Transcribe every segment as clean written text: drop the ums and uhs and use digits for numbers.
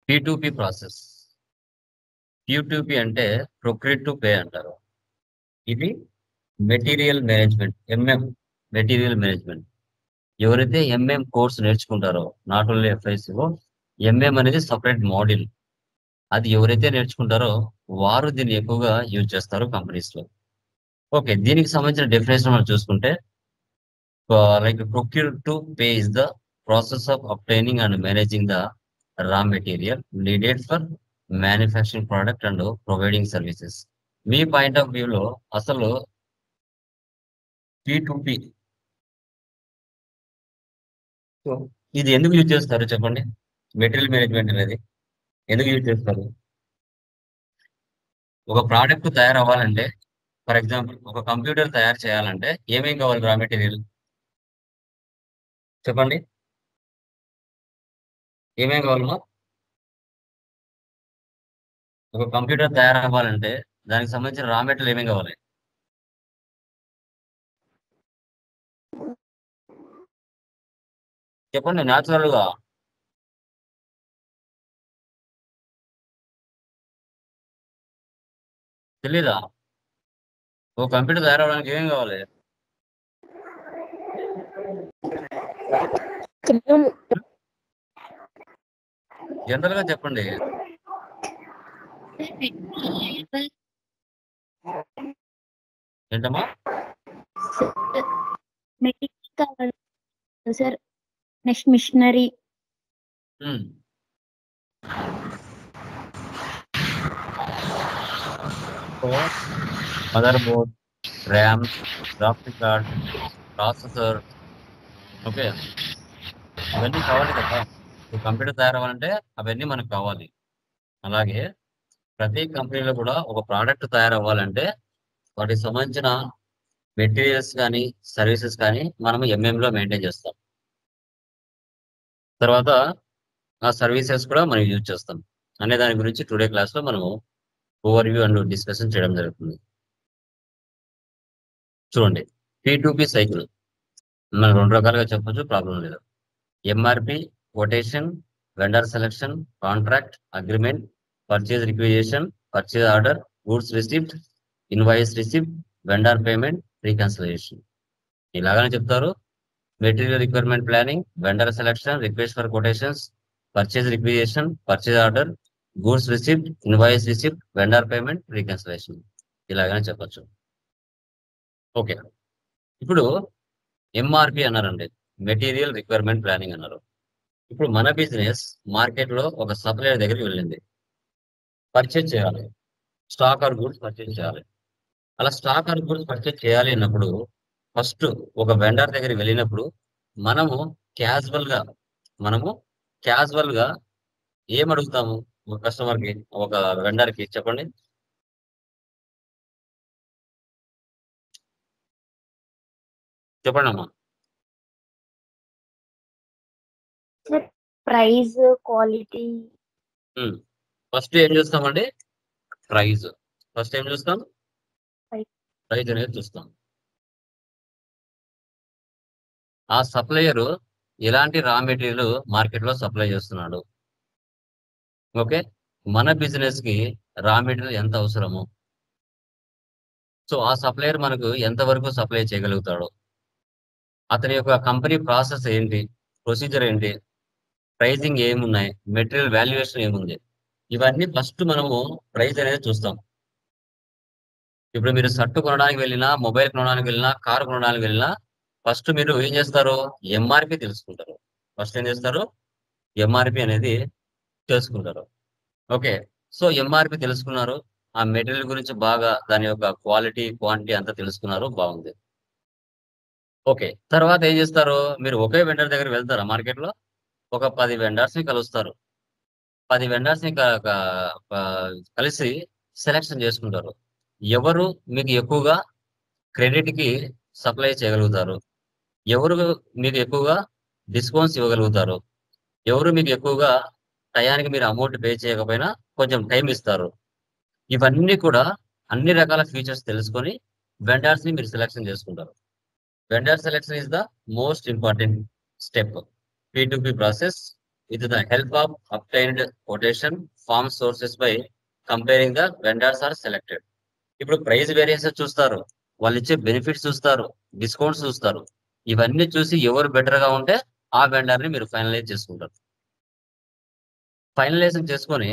P2P process. P2P అంటే procure to pay అంటారు. ఇది మెటీరియల్ మేనేజ్మెంట్, మెటీరియల్ మేనేజ్మెంట్. ఎవరైతే కోర్స్ నేర్చుకుంటారో, నాట్ ఓన్లీ FICO, అనేది సపరేట్ మాడ్యూల్. అది ఎవరైతే నేర్చుకుంటారో వారు దీన్ని ఎక్కువగా యూజ్ చేస్తారు కంపెనీస్ లో. ఓకే, దీనికి సంబంధించిన డెఫినేషన్ మనం చూసుకుంటే, like procure to pay is the process of obtaining and managing the raw material needed for manufacturing product and providing services. Me point of view లో అసలు P2P ఇది ఎందుకు యూజ్ చేస్తారు చెప్పండి? మెటీరియల్ మేనేజ్మెంట్ అనేది ఎందుకు యూజ్ చేస్తారు? ఒక ప్రోడక్ట్ తయారవ్వాలంటే, ఫర్ ఎగ్జాంపుల్ ఒక కంప్యూటర్ తయారు చేయాలంటే ఏమేం కావాలి? రా మెటీరియల్ చెప్పండి, ఏమేం కావాలమ్మా? ఒక కంప్యూటర్ తయారవ్వాలంటే దానికి సంబంధించిన రా మెటీరియల్ ఏమేం కావాలి? చెప్పండి న్యాచురల్ గా. తెలీదా? ఒక కంప్యూటర్ తయారవడానికి ఏమేం కావాలి? జనరల్ గా చెప్పండి. ఏంటమ్మా? మెటీరియల్ కావాలి sir. Next machinery. Motherboard, RAM, graphic card, processor. Okay, ఇవన్నీ కావాలి కదా. కంప్యూటర్ తయారవ్వాలంటే అవన్నీ మనకు కావాలి. అలాగే ప్రతి కంపెనీలో కూడా ఒక ప్రోడక్ట్ తయారవ్వాలంటే వాటికి సంబంధించిన మెటీరియల్స్ కానీ సర్వీసెస్ కానీ మనం లో మెయింటైన్ చేస్తాం. తర్వాత ఆ సర్వీసెస్ కూడా మనం యూజ్ చేస్తాం అనే దాని గురించి టుడే క్లాస్ లో మనము ఓవర్వ్యూ అండ్ డిస్కషన్ చేయడం జరుగుతుంది. చూడండి, P2P సైకిల్ మనం 2 రకాలుగా చెప్పొచ్చు, ప్రాబ్లం లేదు. MRP, quotation, vendor selection, contract, agreement, purchase requisition, purchase order, goods receipt, invoice receipt, vendor payment, reconciliation. ఇలాగానే చెప్తారు. Material requirement planning, vendor selection, request for quotations, purchase requisition, purchase order, goods receipt, invoice receipt, vendor payment, reconciliation. ఇలాగానే చెప్పొచ్చు. Okay, ఇప్పుడు MRP అన్నారండి, material requirement planning అన్నారు. ఇప్పుడు మన business market లో ఒక సప్లయర్ దగ్గరికి వెళ్ళింది, పర్చేజ్ చేయాలి, స్టాక్ ఆర్ గూడ్స్ పర్చేజ్ చేయాలి. అలా స్టాక్ ఆర్ గూడ్స్ పర్చేజ్ చేయాలి అన్నప్పుడు ఫస్ట్ ఒక వెండర్ దగ్గరికి వెళ్ళినప్పుడు మనము క్యాజువల్ గా ఏం అడుగుతాము? ఒక కస్టమర్ కి, ఒక వెండర్ కి చెప్పండి. చెప్పండి అమ్మా. Price, quality. ఫస్ట్ ఏం చూస్తామండి? ప్రైజ్. ఫస్ట్ ఏం చూస్తాం? ప్రైజ్ అనేది చూస్తాం. ఆ సప్లయర్ ఎలాంటి రా మెటీరియల్ మార్కెట్ లో సప్లై చేస్తున్నాడు. ఓకే, మన బిజినెస్ కి రా మెటీరియల్ ఎంత అవసరము, సో ఆ సప్లయర్ మనకు ఎంత వరకు సప్లై చేయగలుగుతాడు, అతని యొక్క కంపెనీ ప్రాసెస్ ఏంటి, ప్రొసీజర్ ఏంటి, ప్రైజింగ్ ఏమున్నాయి, మెటీరియల్ వాల్యుయేషన్ ఏముంది, ఇవన్నీ ఫస్ట్ మనము ప్రైస్ అనేది చూస్తాం. ఇప్పుడు మీరు షర్ట్ కొనడానికి వెళ్ళినా, మొబైల్ కొనడానికి వెళ్ళినా, కారు కొనడానికి వెళ్ళినా ఫస్ట్ మీరు ఏం చేస్తారు? MRP తెలుసుకుంటారు. ఫస్ట్ ఏం చేస్తారు? MRP అనేది తెలుసుకుంటారు. ఓకే, సో MRP తెలుసుకున్నారు, ఆ మెటీరియల్ గురించి బాగా దాని యొక్క క్వాలిటీ, క్వాంటిటీ అంతా తెలుసుకున్నారు, బాగుంది. ఓకే, తర్వాత ఏం చేస్తారు? మీరు ఒకే వెండర్ దగ్గర వెళ్తారా? మార్కెట్ లో ఒక 10 వెండర్స్ ని కలుస్తారు. 10 వెండర్స్ ని కలిసి సెలెక్షన్ చేసుకుంటారు. ఎవరు మీకు ఎక్కువగా క్రెడిట్ కి సప్లై చేయగలుగుతారు, ఎవరు మీకు ఎక్కువగా డిస్కౌంట్స్ ఇవ్వగలుగుతారు, ఎవరు మీకు ఎక్కువగా టయానికి మీరు అమౌంట్ పే చేయకపోయినా కొంచెం టైం ఇస్తారు. ఇవన్నీ కూడా అన్ని రకాల ఫీచర్స్ తెలుసుకొని వెండర్స్ ని మీరు సెలెక్షన్ చేసుకుంటారు. Vendor selection is the most important step P2P process. with the help of obtained quotation farm sources by comparing the vendors are selected. ఇప్పుడు ప్రైస్ వేరియన్స్ చూస్తారు, వాళ్ళు ఇచ్చే బెనిఫిట్స్ చూస్తారు, డిస్కౌంట్స్ చూస్తారు. ఇవన్నీ చూసి ఎవరు బెటర్ గా ఉంటే ఆ వెండర్ ని మీరు ఫైనలైజ్ చేసుకుంటారు. ఫైనలైజేషన్ చేసుకొని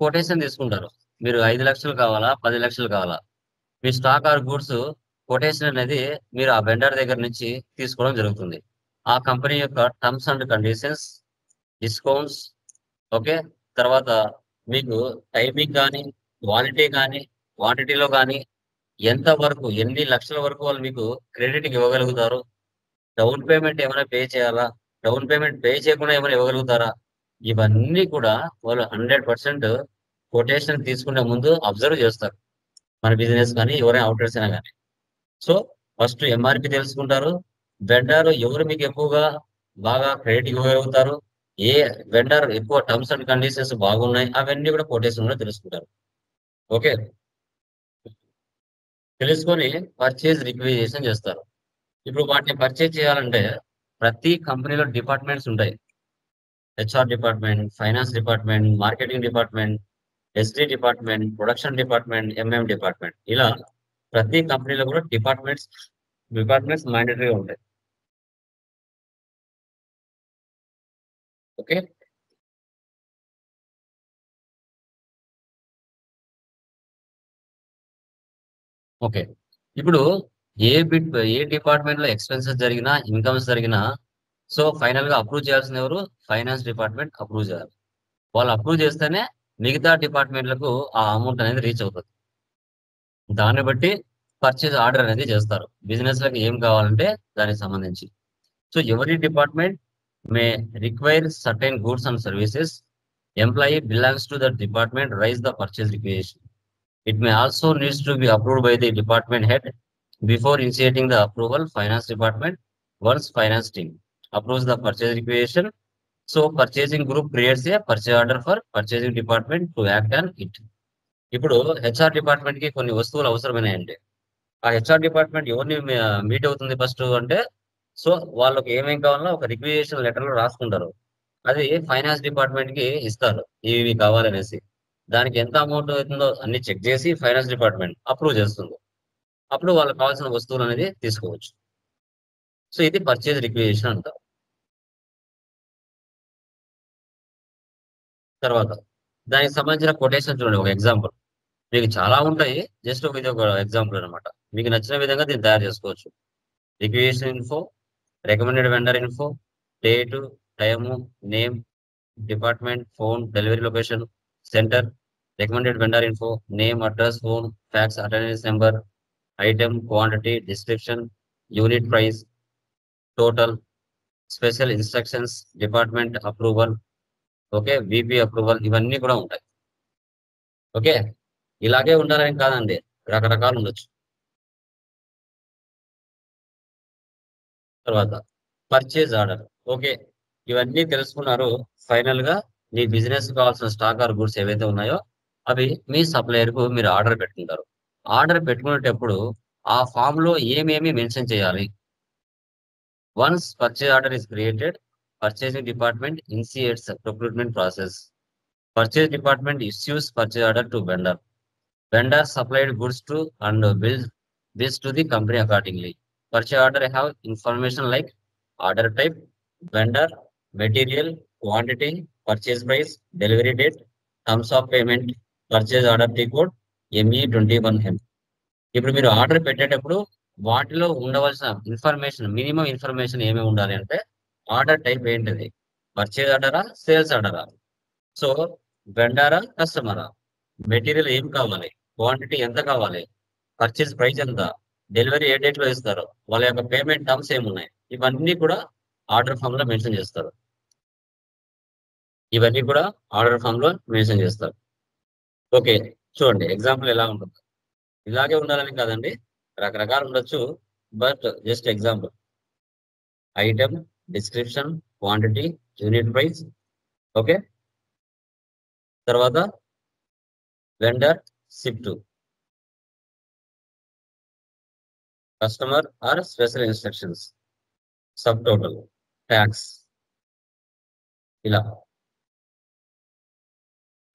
కొటేషన్ తీసుకుంటారు. మీరు 5 లక్షలు కావాలా, 10 లక్షలు కావాలా, మీ స్టాక్ ఆర్ గూడ్స్ కొటేషన్ అనేది మీరు ఆ వెండర్ దగ్గర నుంచి తీసుకోవడం జరుగుతుంది. ఆ కంపెనీ యొక్క terms and conditions, discounts, okay, తర్వాత మీకు టైమింగ్ కానీ, క్వాలిటీ కానీ, క్వాంటిటీలో కానీ ఎంత వరకు, ఎన్ని లక్షల వరకు వాళ్ళు మీకు క్రెడిట్ ఇవ్వగలుగుతారు, డౌన్ పేమెంట్ ఏమైనా పే చేయాలా, డౌన్ పేమెంట్ పే చేయకుండా ఏమైనా ఇవ్వగలుగుతారా, ఇవన్నీ కూడా వాళ్ళు 100% కొటేషన్ తీసుకునే ముందు అబ్జర్వ్ చేస్తారు. మన బిజినెస్ కానీ ఎవరైనా అవుటర్స్ అయినా కానీ. సో ఫస్ట్ ఎంఆర్పి తెలుసుకుంటారు, వెండర్ ఎవరు మీకు ఎక్కువగా బాగా క్రెడిట్ ఇవ్వగలుగుతారు, ఏ వెండర్ ఎక్కువ టర్మ్స్ అండ్ కండిషన్స్ బాగున్నాయి, అవన్నీ కూడా కొటేషన్ కూడా తెలుసుకుంటారు. ఓకే, తెలుసుకొని పర్చేజ్ రిక్విజిషన్ చేస్తారు. ఇప్పుడు వాటిని పర్చేజ్ చేయాలంటే ప్రతి కంపెనీలో డిపార్ట్మెంట్స్ ఉంటాయి. HR department, finance department, marketing department, SD department, production department, MM department, ఇలా ప్రతి కంపెనీలో కూడా డిపార్ట్మెంట్స్ మ్యాండేటరీగా ఉంటాయి. Okay, okay. ఇప్పుడు ఏ డిపార్ట్మెంట్ లో ఎక్స్పెన్సెస్ జరిగినా, ఇన్కమ్స్ జరిగినా, సో ఫైనల్ గా అప్రూవ్ చేయాల్సిన ఎవరు? ఫైనాన్స్ డిపార్ట్మెంట్ అప్రూవ్ చేయాలి. వాళ్ళు అప్రూవ్ చేస్తేనే మిగతా డిపార్ట్మెంట్లకు ఆ అమౌంట్ అనేది రీచ్ అవుతుంది. దాన్ని బట్టి పర్చేజ్ ఆర్డర్ అనేది చేస్తారు. బిజినెస్ లకు ఏం కావాలంటే దానికి సంబంధించి. So every department may require certain goods and services. Employee belongs to that department raise the purchase requisition. It may also needs to be approved by the department head before initiating the approval. Finance department, once finance team approves the purchase requisition, so purchasing group creates a purchase order for purchasing department to act on it. ఇప్పుడు HR department కి కొన్ని వస్తువులు అవసరమైనాయండి. ఆ HR department ఎవరిని meet అవుతుంది first అంటే, so వాళ్ళకి ఏమేం కావాలో ఒక రిక్విజిషన్ లెటర్ లో రాసుకుంటారు. అది ఫైనాన్స్ డిపార్ట్మెంట్ కి ఇస్తారు, ఇవి కావాలనేసి. దానికి ఎంత అమౌంట్ అవుతుందో అన్ని చెక్ చేసి ఫైనాన్స్ డిపార్ట్మెంట్ అప్రూవ్ చేస్తుంది. అప్పుడు వాళ్ళకి కావాల్సిన వస్తువులు అనేది తీసుకోవచ్చు. సో ఇది పర్చేజ్ రిక్విజిషన్ అంటారు. తర్వాత దానికి సంబంధించిన కొటేషన్ చూడండి, ఒక ఎగ్జాంపుల్. మీకు చాలా ఉంటాయి, జస్ట్ ఇది ఒక ఎగ్జాంపుల్ అనమాట. మీకు నచ్చిన విధంగా దీన్ని తయారు చేసుకోవచ్చు. Requisition info, recommended vendor info, date, time, name, department, phone, delivery location, centre, recommended vendor info, name, address, phone, fax, attendance number, item, quantity, description, unit price, total, special instructions, department approval, okay, VP approval, ఇవన్నీ కూడా ఉంటాయి. Okay, ఇలాగే ఉండాలని కాదండి, రకరకాలు ఉండొచ్చు. తర్వాత purchase order. Okay, ఇవన్నీ తెలుసుకున్నారు. ఫైనల్ గా మీ బిజినెస్ కావాల్సిన స్టాక్ ఆర్ గూడ్స్ ఏవైతే ఉన్నాయో అవి మీ సప్లయర్ కు మీరు ఆర్డర్ పెట్టుకుంటారు. ఆర్డర్ పెట్టుకునేటప్పుడు ఆ ఫామ్ లో ఏమేమి మెన్షన్ చేయాలి? Once purchase order is created, purchasing department initiates procurement process. Purchase department issues purchase order to vendor. Vendor supplied goods to and bills to the company accordingly. Purchase order have information like order type, vendor, material, quantity, purchase price, delivery date, terms of payment, purchase order T code, ME21M. ఇప్పుడు మీరు order పెట్టేటప్పుడు వాటిలో ఉండవలసిన information, minimum information ఏమేమి ఉండాలి అంటే, order type ఏంటిది, purchase ఆర్డరా, sales ఆర్డరా, so వెండరా, కస్టమరా, material ఏం కావాలి, క్వాంటిటీ ఎంత కావాలి, పర్చేజ్ ప్రైస్ ఎంత, డెలివరీ ఏ డేట్ లో ఇస్తారు, వాళ్ళ యొక్క పేమెంట్ టర్మ్స్ ఏమున్నాయి, ఇవన్నీ కూడా ఆర్డర్ ఫామ్ లో మెన్షన్ చేస్తారు. ఇవన్నీ కూడా ఆర్డర్ ఫామ్ లో మెన్షన్ చేస్తారు. ఓకే, చూడండి ఎగ్జాంపుల్ ఎలా ఉంటుంది. ఇలాగే ఉండాలని కాదండి, రకరకాలు ఉండొచ్చు, but just example. Item, description, quantity, unit price, okay, తర్వాత vendor, ship to, customer or special instructions, sub total, tax, ఇలా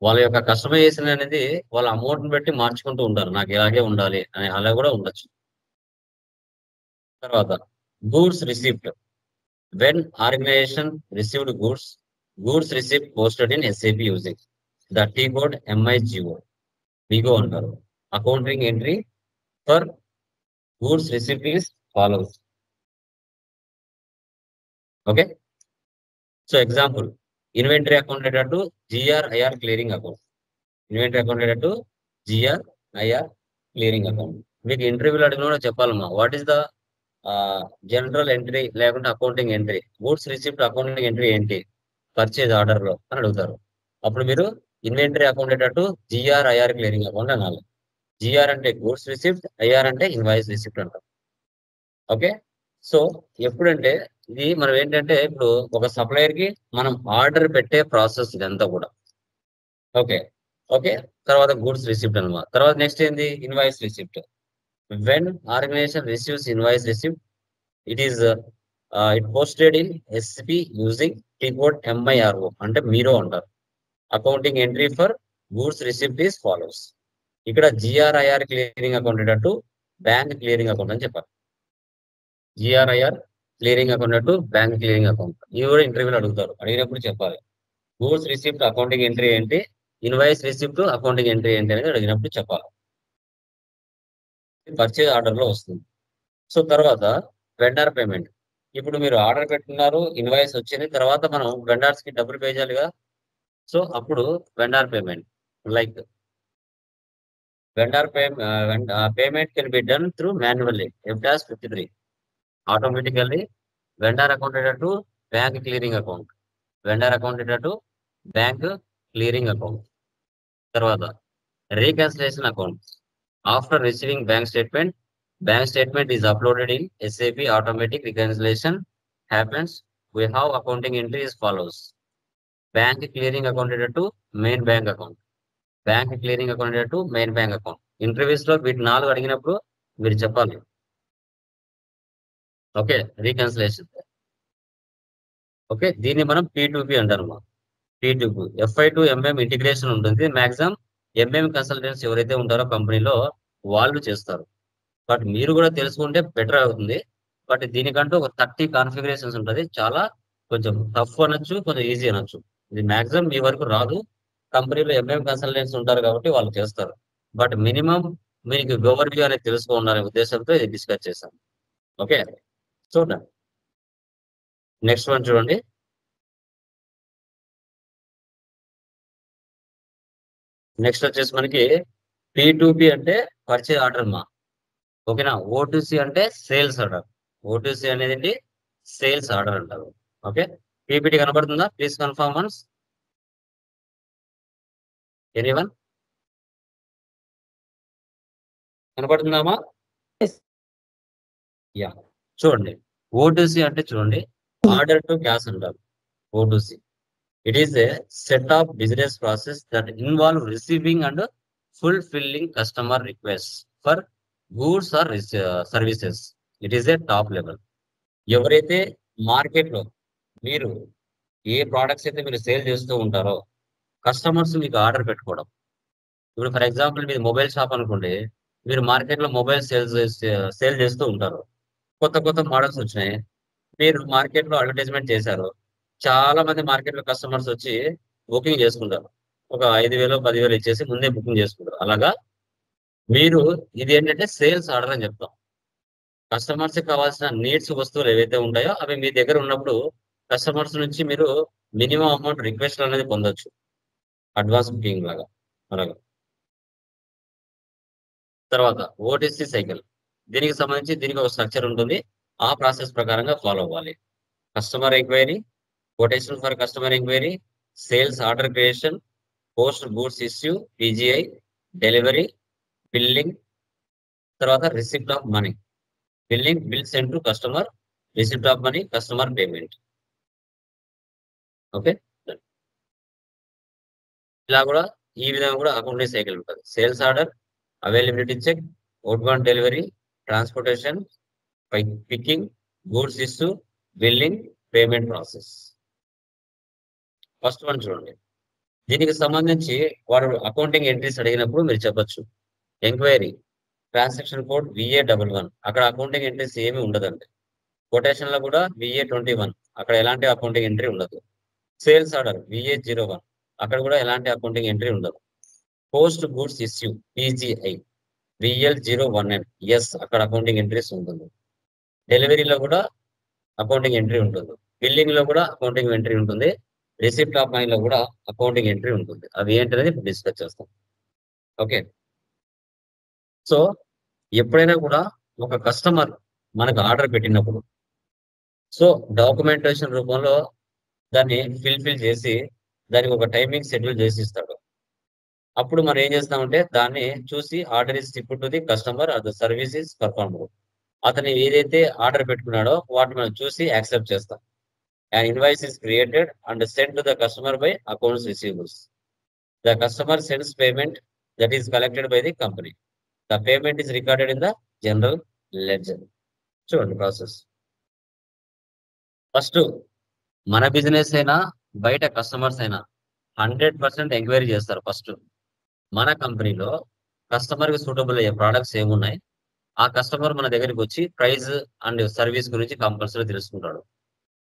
వాళ్ళ యొక్క కస్టమైజేషన్ అనేది వాళ్ళ అమౌంట్ బట్టి మార్చుకుంటూ ఉంటారు. నాకు ఇలాగే ఉండాలి అని అలా కూడా ఉండొచ్చు. తర్వాత goods receipt. When organization received goods receipt posted in SAP using the T code MIGO విగో అంటారు. Accounting entry for goods receipt is follows. Okay, so example inventory account to GRIR clearing account. Inventory account to GRIR clearing account. మీకు ఇంటర్వ్యూలో అడిగిన కూడా చెప్పాలమ్మా, what is the general entry లేకుంటే accounting entry, goods receipt accounting entry ఏంటి purchase order లో అని అడుగుతారు. అప్పుడు మీరు inventory account to GRIR clearing account అనాలి. GR అంటే గూడ్స్ రిసిప్ట్, IR అంటే ఇన్వాయిస్ రిసిప్ట్ అంటారు. ఓకే, సో ఎప్పుడంటే ఇది మనం ఏంటంటే ఇప్పుడు ఒక సప్లయర్ కి మనం ఆర్డర్ పెట్టే ప్రాసెస్ ఇదంతా కూడా. ఓకే ఓకే, తర్వాత గూడ్స్ రిసిప్ట్ అనమాట. తర్వాత నెక్స్ట్ ఏంది, invoice receipt. When organization receives invoice receipt, it is it posted in SAP using T code MIRO అంటే మీరో అంటారు. Accounting entry for goods receipt is follows. ఇక్కడ GRIR clearing account to bank clearing account అని చెప్పారు. GRIR clearing account to bank clearing account. ఇవి కూడా ఇంటర్వ్యూలో అడుగుతారు, అడిగినప్పుడు చెప్పాలి. గూడ్స్ రిసిప్ట్ అకౌంటింగ్ ఎంట్రీ ఏంటి, ఇన్వాయిస్ రిసిప్ట్ అకౌంటింగ్ ఎంట్రీ ఏంటి అనేది అడిగినప్పుడు చెప్పాలి. పర్చేజ్ ఆర్డర్ లో వస్తుంది. సో తర్వాత వెండర్ పేమెంట్. ఇప్పుడు మీరు ఆర్డర్ పెట్టుకున్నారు, ఇన్వాయిస్ వచ్చింది, తర్వాత మనం వెండర్స్ కి డబ్బులు పే చేయాలిగా. సో అప్పుడు vendor payment, like vendor payment can be done through manually F-53 automatically. Vendor account to bank clearing account, vendor account to bank clearing account. తర్వాత reconciliation account. After receiving bank statement is uploaded in SAP automatic reconciliation happens. We have accounting entry as follows. Bank clearing account to main bank account. Bank clearing account to main bank account. Interviews లో వీటి 4 అడిగినప్పుడు మీరు చెప్పాలి. Okay, reconciliation. Okay, దీన్ని మనం P2P అంటారు. P2P FI to MM integration ఉంటుంది. Maximum MM consultants ఎవరైతే ఉంటారో కంపెనీలో వాళ్ళు చేస్తారు. బట్ మీరు కూడా తెలుసుకుంటే బెటర్ అవుతుంది. బట్ దీనికంటూ ఒక 30 కాన్ఫిగరేషన్స్ ఉంటుంది. చాలా కొంచెం టఫ్ అనొచ్చు, కొంచెం ఈజీ అనొచ్చు. ఇది మాక్సిమం మీ వరకు రాదు. కంపెనీలో MM కన్సల్టెంట్స్ ఉంటారు కాబట్టి వాళ్ళు చేస్తారు. బట్ మినిమం మీకు ఓవర్ వ్యూ అనేది తెలుసుకోవాలనే ఉద్దేశంతో ఇది డిస్కస్ చేశాం. ఓకే, చూడండి నెక్స్ట్ వన్ చూడండి. నెక్స్ట్ వచ్చేసి మనకి P2P అంటే పర్చేజ్ ఆర్డర్ మా. ఓకేనా, O2C అంటే సేల్స్ ఆర్డర్. O2C అనేది సేల్స్ ఆర్డర్ అంటారు. ఓకే, PPT కనబడుతుందా? Please confirm once. ఎనీవన్ కనబడుతుందామా? యా, చూడండి O2C అంటే చూడండి ఆర్డర్ టు క్యాష్ అంటారు. O2C it is a set of business process that involve receiving and fulfilling customer request for goods or services. It is a top level. ఎవరైతే market లో మీరు ఏ products అయితే మీరు sale చేస్తూ ఉంటారో కస్టమర్స్ మీకు order పెట్టుకోవడం. ఇప్పుడు ఫర్ ఎగ్జాంపుల్ మీది మొబైల్ షాప్ అనుకోండి, మీరు మార్కెట్ లో మొబైల్ సేల్ చేస్తూ ఉంటారు. కొత్త కొత్త మోడల్స్ వచ్చినాయి, మీరు మార్కెట్ లో అడ్వర్టైజ్మెంట్ చేశారు. చాలా మంది మార్కెట్ లో కస్టమర్స్ వచ్చి బుకింగ్ చేసుకుంటారు. ఒక 5,000 10,000 ఇచ్చేసి ముందే బుకింగ్ చేసుకుంటారు. అలాగా మీరు ఇది ఏంటంటే సేల్స్ ఆర్డర్ అని చెప్తాం. కస్టమర్స్ కి కావాల్సిన నీడ్స్ వస్తువులు ఏవైతే ఉంటాయో అవి మీ దగ్గర ఉన్నప్పుడు కస్టమర్స్ నుంచి మీరు మినిమం అమౌంట్ రిక్వెస్ట్ అనేది పొందొచ్చు, అడ్వాన్స్ బుకింగ్ లాగా. అలాగా తర్వాత ఓటీసీ సైకిల్. దీనికి సంబంధించి దీనికి ఒక స్ట్రక్చర్ ఉంటుంది. ఆ ప్రాసెస్ ప్రకారంగా ఫాలో అవ్వాలి. Customer enquiry, quotation for customer enquiry, sales order creation, post goods issue PGI, delivery, billing, తర్వాత receipt of money. Billing, bill send to customer, receipt of money, customer payment. Okay, ఇలా కూడా ఈ విధంగా కూడా accounting cycle ఉంటుంది. Sales order, availability check, outbound delivery, transportation, picking, goods issue, billing, payment process. First one చూడండి, దీనికి సంబంధించి వారు అకౌంటింగ్ ఎంట్రీస్ అడిగినప్పుడు మీరు చెప్పొచ్చు ఎంక్వైరీ ట్రాన్సాక్షన్ కోడ్ VA11 అక్కడ అకౌంటింగ్ ఎంట్రీస్ ఏమీ ఉండదండి. కొటేషన్ లో కూడా VA21 అక్కడ ఎలాంటి అకౌంటింగ్ ఎంట్రీ ఉండదు. సేల్స్ ఆర్డర్ VA01 అక్కడ కూడా ఎలాంటి అకౌంటింగ్ ఎంట్రీ ఉండదు. Post goods issue PGI VL01N yes అక్కడ అకౌంటింగ్ ఎంట్రీస్ ఉంటుంది. డెలివరీలో కూడా అకౌంటింగ్ ఎంట్రీ ఉంటుంది. బిల్లింగ్ లో కూడా అకౌంటింగ్ ఎంట్రీ ఉంటుంది. రిసిప్ట్ ఆఫ్ మనీ లో కూడా అకౌంటింగ్ ఎంట్రీ ఉంటుంది. అది ఏంటనేది ఇప్పుడు డిస్కస్ చేస్తాం. ఓకే, సో ఎప్పుడైనా కూడా ఒక కస్టమర్ మనకు ఆర్డర్ పెట్టినప్పుడు సో డాక్యుమెంటేషన్ రూపంలో దాన్ని ఫిల్ చేసి దానికి ఒక టైమింగ్ షెడ్యూల్ చేసి ఇస్తాడు. అప్పుడు మనం ఏం చేస్తామంటే దాన్ని చూసి order is shipped to the customer or the service is performed. అతను ఏదైతే ఆర్డర్ పెట్టుకున్నాడో వాటిని మనం చూసి యాక్సెప్ట్ చేస్తాం. An invoice is created and sent to the customer by accounts receivables. The customer sends payment that is collected by the company. The payment is recorded in the general ledger. చూడండి process. First మన business అయినా బయట customers అయినా 100% enquiry చేస్తారు. First మన కంపెనీలో customer కి suitable అయ్యే ప్రోడక్ట్స్ ఏమున్నాయి, ఆ కస్టమర్ మన దగ్గరికి వచ్చి ప్రైస్ అండ్ సర్వీస్ గురించి కంపల్సరీ తెలుసుకుంటాడు.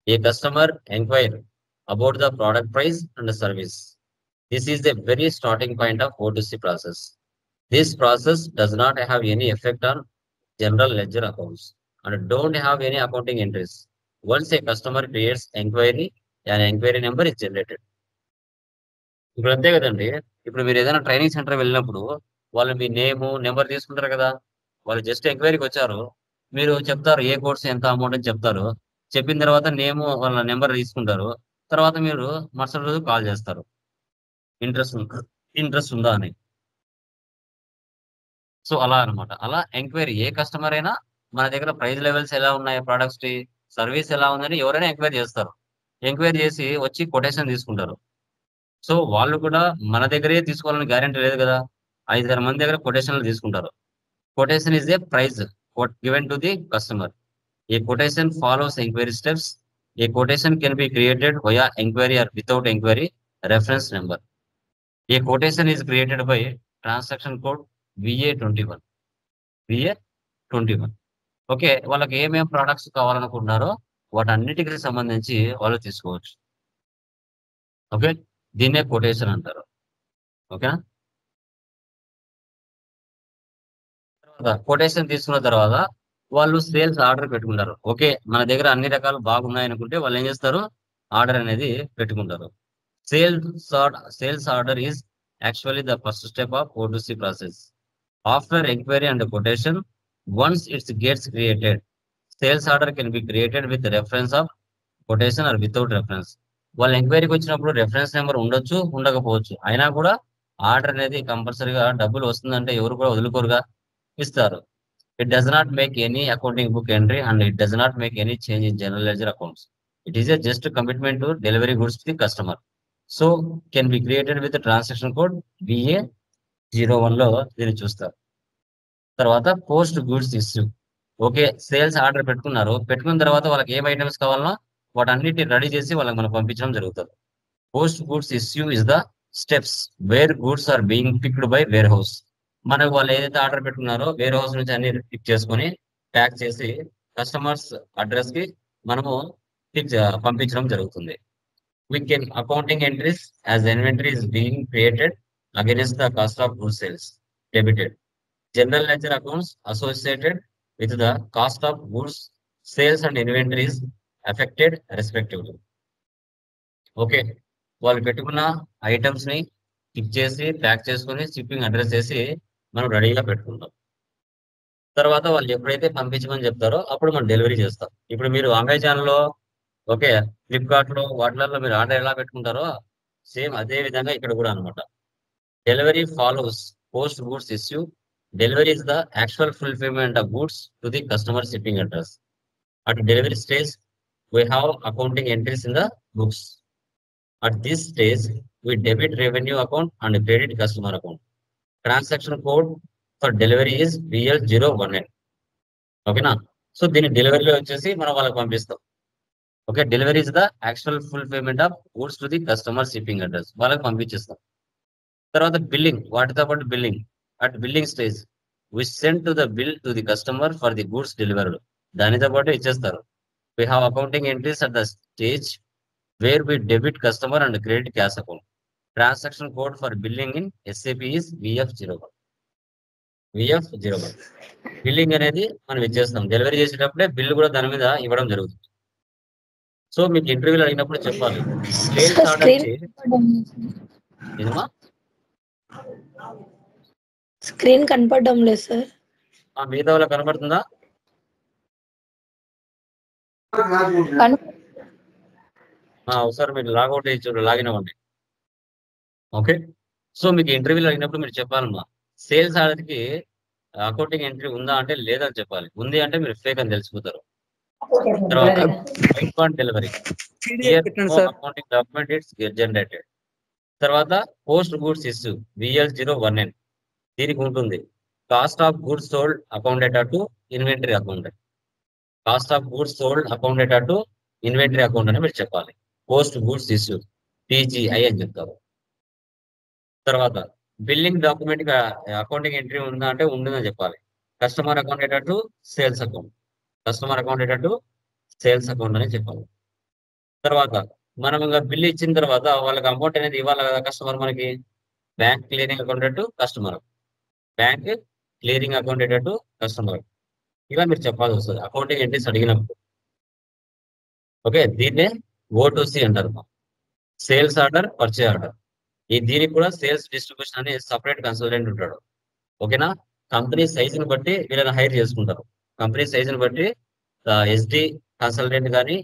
A customer inquire about the product price and the service. This is the very starting point of O2C process. This process does not have any effect on general ledger accounts and don't have any accounting entries. Once a customer creates inquiry, an inquiry number is generated. ఇప్పుడు అంతే కదండి. ఇప్పుడు మీరు ఏదైనా training centre వెళ్ళినప్పుడు వాళ్ళు మీ name number తీసుకుంటారు కదా. వాళ్ళు జస్ట్ ఎంక్వైరీకి వచ్చారు, మీరు చెప్తారు ఏ కోర్స్ ఎంత అమౌంట్ అని చెప్తారు. చెప్పిన తర్వాత నేమ్ వాళ్ళ నెంబర్ తీసుకుంటారు. తర్వాత మీరు మరుసటి రోజు కాల్ చేస్తారు ఇంట్రెస్ట్ ఉందా అని. సో అలా అన్నమాట. అలా ఎంక్వైరీ ఏ కస్టమర్ అయినా మన దగ్గర ప్రైస్ లెవెల్స్ ఎలా ఉన్నాయి, ప్రొడక్ట్స్ కి సర్వీస్ ఎలా ఉందని ఎవరైనా ఎంక్వైరీ చేస్తారు. ఎంక్వైరీ చేసి వచ్చి కొటేషన్ తీసుకుంటారు. సో వాళ్ళు కూడా మన దగ్గరే తీసుకోవాలని గ్యారెంటీ లేదు కదా. 5-6 మంది దగ్గర కొటేషన్లు తీసుకుంటారు. Quotation is a price given to the customer. A quotation follows inquiry steps. A quotation can be created via inquiry or without inquiry reference number. A quotation is created by transaction code VA21. VA21. Okay, వాళ్ళకి ఏమేం products కావాలనుకుంటున్నారో వాటన్నిటికి సంబంధించి వాళ్ళు తీసుకోవచ్చు. Okay, దీన్నే quotation అంటారు. ఓకేనా. తర్వాత కొటేషన్ తీసుకున్న తర్వాత వాళ్ళు సేల్స్ ఆర్డర్ పెట్టుకుంటారు. ఓకే, మన దగ్గర అన్ని రకాలు బాగున్నాయి అనుకుంటే వాళ్ళు ఏం చేస్తారు, ఆర్డర్ అనేది పెట్టుకుంటారు. Sales order is actually the first step of O2C process. After enquiry and quotation, once it's gets created, sales order can be created with reference of quotation or without reference. వాళ్ళు ఎంక్వైరీకి వచ్చినప్పుడు reference number ఉండొచ్చు, ఉండకపోవచ్చు. అయినా కూడా order అనేది కంపల్సరీగా డబ్బులు వస్తుందంటే ఎవరు కూడా వదులుకోరుగా, ఇస్తారు. It does not make any accounting book entry and it does not make any change in general ledger accounts. It is a just commitment to delivery goods to the customer. So can be created with the transaction code VA01 లో దీన్ని చూస్తారు. తర్వాత post goods issue. Okay, sales order పెట్టుకున్నారు. పెట్టుకున్న తర్వాత వాళ్ళకి ఏం items కావాలన్నా వాటన్నిటిని రెడీ చేసి వాళ్ళకి మనం పంపించడం జరుగుతుంది. Post goods issue is the steps where goods are being picked by warehouse. మనకు వాళ్ళు ఏదైతే ఆర్డర్ పెట్టుకున్నారో వేర్ హౌస్ నుంచి అన్ని పిక్ చేసుకొని ప్యాక్ చేసి కస్టమర్స్ అడ్రస్ కి మనము పంపించడం జరుగుతుంది. We can accounting entries as inventory is being created against the cost of goods sales debited. General ledger accounts associated with the cost of goods sales and inventories affected respectively. Okay, వాళ్ళు పెట్టుకున్న items ని pick చేసి pack చేసుకొని shipping address చేసి మనం రెడీగా పెట్టుకుంటాం. తర్వాత వాళ్ళు ఎప్పుడైతే పంపించమని చెప్తారో అప్పుడు మనం డెలివరీ చేస్తాం. ఇప్పుడు మీరు అమెజాన్ లో, ఓకే, ఫ్లిప్కార్ట్ లో వాటిలలో మీరు ఆర్డర్ ఎలా పెట్టుకుంటారో సేమ్ అదే విధంగా ఇక్కడ కూడా అనమాట. Delivery follows post goods issue. Delivery is the actual fulfilment of goods to the customer shipping address. At delivery stage we have accounting entries in the books. At this stage we debit revenue account and credit customer account. Transaction code for delivery is VL01N. ఓకేనా. So దీన్ని డెలివరీలో వచ్చేసి మనం వాళ్ళకి పంపిస్తాం. Okay, delivery is the actual full payment of goods to the customer shipping address, వాళ్ళకి పంపించేస్తాం. తర్వాత billing, వాటితో పాటు billing. At billing stage we send to the bill to the customer for the goods delivered, దానితో పాటు ఇచ్చేస్తారు. We have accounting entries at the stage where we debit customer and credit cash account. Transaction code for billing in SAP is VF01. Billing అనేది మనం ఇచ్చేస్తాం, delivery చేసేటప్పుడే bill కూడా దాని మీద ఇవ్వడం జరుగుతుంది. సో మీకు ఇంటర్వ్యూలో అడిగినప్పుడు చెప్పాలి, సేల్స్ ఆర్డర్ కి ఏదమ్మా స్క్రీన్ కనపడడం లేదు సార్. మిగతా వాళ్ళకి కనబడుతుందా? ఒకసారి మీరు లాగౌట్ అయ్యి చూడండి, లాగిన్ అవ్వండి. ఓకే, సో మీకు ఇంటర్వ్యూలో అడిగినప్పుడు మీరు చెప్పాలమ్మా, సేల్స్ ఆర్డర్ కి అకౌంటింగ్ ఎంట్రీ ఉందా అంటే లేదని చెప్పాలి, ఉంది అంటే మీరు ఫేక్ అని తెలిసిపోతారు. తర్వాత white bond delivery, accounting document it's generated. తర్వాత పోస్ట్ గూడ్స్ ఇష్యూ VL01N, దీనికి ఉంటుంది cost of goods sold accounted to inventory account. Cost of goods sold accounted to inventory account అని మీరు చెప్పాలి. పోస్ట్ గూడ్స్ ఇష్యూ TGI అని చెప్తారు. తర్వాత billing document accounting entry ఉందా అంటే ఉందని చెప్పాలి. Customer accounted to sales account, customer accounted to sales account అని చెప్పాలి. తర్వాత మనం ఇంకా బిల్ ఇచ్చిన తర్వాత వాళ్ళకి అమౌంట్ అనేది ఇవ్వాలి కదా కస్టమర్ మనకి. Bank clearing accounted to customer, bank clearing accounted to customer, ఇలా మీరు చెప్పాల్సి వస్తుంది అకౌంటింగ్ ఎంట్రీస్ అడిగినప్పుడు. ఓకే, దీన్నే O2C అంటారు, సేల్స్ ఆర్డర్ పర్చేజ్ ఆర్డర్. దీనికి కూడా సేల్స్ డిస్ట్రిబ్యూషన్ అనే సపరేట్ కన్సల్టెంట్ ఉంటాడు. ఓకేనా, కంపెనీ సైజుని బట్టి వీళ్ళని హైర్ చేసుకుంటారు. కంపెనీ సైజుని బట్టి SD కన్సల్టెంట్ కానీ